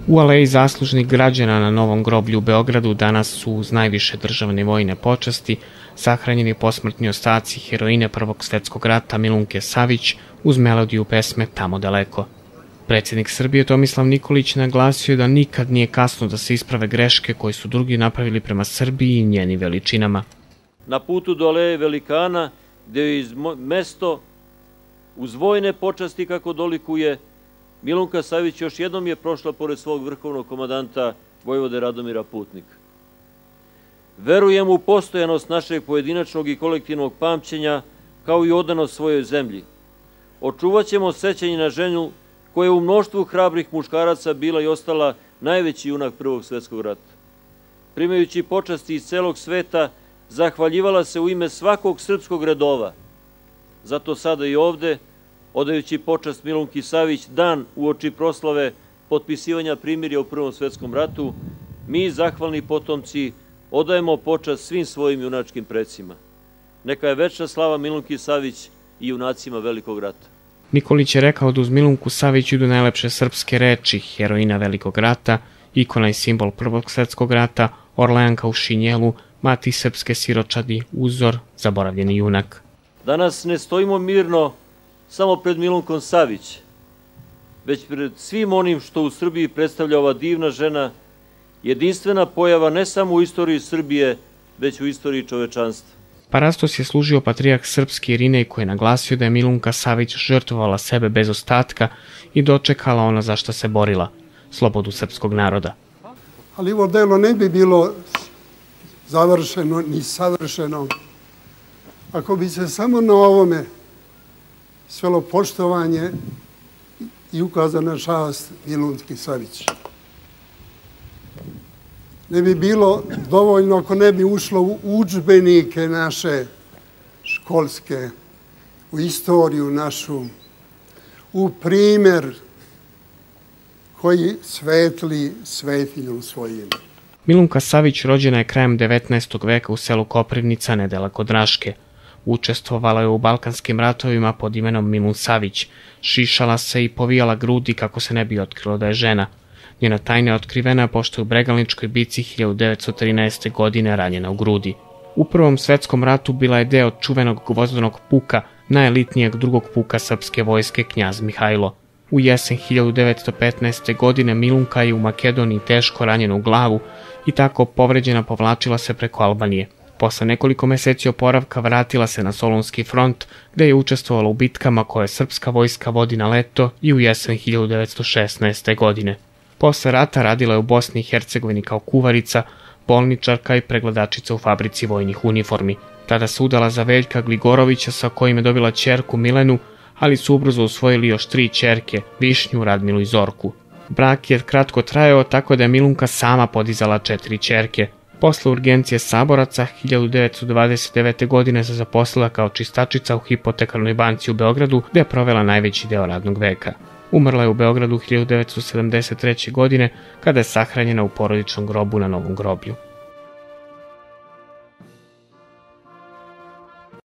U aleji zaslužnih građana na Novom groblju u Beogradu danas su uz najviše državne vojne počasti sahranjeni posmrtni ostaci heroine Prvog svetskog rata Milunke Savić uz melodiju pesme Tamo daleko. Predsjednik Srbije Tomislav Nikolić naglasio da nikad nije kasno da se isprave greške koje su drugi napravili prema Srbiji i njenim veličinama. Na putu do aleje velikana, gde je mesto uz vojne počasti kako dolikuje, Milunka Savić još jednom je prošla pored svog vrhovnog komandanta Vojvode Radomira Putnika. Verujem u postojanost našeg pojedinačnog i kolektivnog pamćenja, kao i odanost svojoj zemlji. Očuvat ćemo sećanje na ženu koja je u mnoštvu hrabrih muškaraca bila i ostala najveći junak Prvog svetskog rata. Primajući počasti iz celog sveta, zahvaljivala se u ime svakog srpskog redova. Zato sada i ovde, odajući počast Milunki Savić dan uoči proslave potpisivanja primirja u Prvom svetskom ratu, mi, zahvalni potomci, odajemo počast svim svojim junačkim precima. Neka je večna slava Milunki Savić i junacima Velikog rata. Nikolić je rekao da uz Milunku Savić idu najlepše srpske reči, heroina Velikog rata, ikona i simbol Prvog svetskog rata, Orleanka u šinjelu, mati srpske siročadi, uzor, zaboravljeni junak. Danas ne stojimo mirno samo pred Milunkom Savić, već pred svim onim što u Srbiji predstavlja ova divna žena, jedinstvena pojava ne samo u istoriji Srbije, već u istoriji čovečanstva. Parastos je služio patrijarh srpski Irinej koji je naglasio da je Milunka Savić žrtvovala sebe bez ostatka i dočekala ona za šta se borila, slobodu srpskog naroda. Ali ovo delo ne bi bilo završeno ni savršeno ako bi se samo na ovome svelo poštovanje i ukazana čast Milunki Savić. Ne bi bilo dovoljno ako ne bi ušlo u udžbenike naše školske, u istoriju našu, u primer koji svetli svetinjom svojim. Milunka Savić rođena je krajem 19. veka u selu Koprivnica, nedaleko od Raške. Učestvovala je u balkanskim ratovima pod imenom Milun Savić, šišala se i povijala grudi kako se ne bi otkrilo da je žena. Njena tajna je otkrivena pošto je u Bregalničkoj bici 1913. godine ranjena u grudi. U Prvom svetskom ratu bila je deo čuvenog gvozdenog puka, najelitnijeg drugog puka srpske vojske, knjaz Mihajlo. U jesen 1915. godine Milunka je u Makedoniji teško ranjena u glavu i tako povređena povlačila se preko Albanije. Posle nekoliko meseci oporavka vratila se na Solunski front, gde je učestvovala u bitkama koje srpska vojska vodi na leto i u jesen 1916. godine. Posle rata radila je u Bosni i Hercegovini kao kuvarica, bolničarka i pregledačica u fabrici vojnih uniformi. Tada se udala za Veljka Gligorovića sa kojim je dobila ćerku Milenu, ali su ubrzo usvojili još 3 ćerke, Višnju, Radmilu i Zorku. Brak je kratko trajao tako da je Milunka sama podizala 4 ćerke. Posle urgencije saboraca 1929. godine se zaposlila kao čistačica u hipotekarnoj banci u Beogradu, gde je provela najveći deo radnog veka. Umrla je u Beogradu 1973. godine kada je sahranjena u porodičnom grobu na Novom groblju.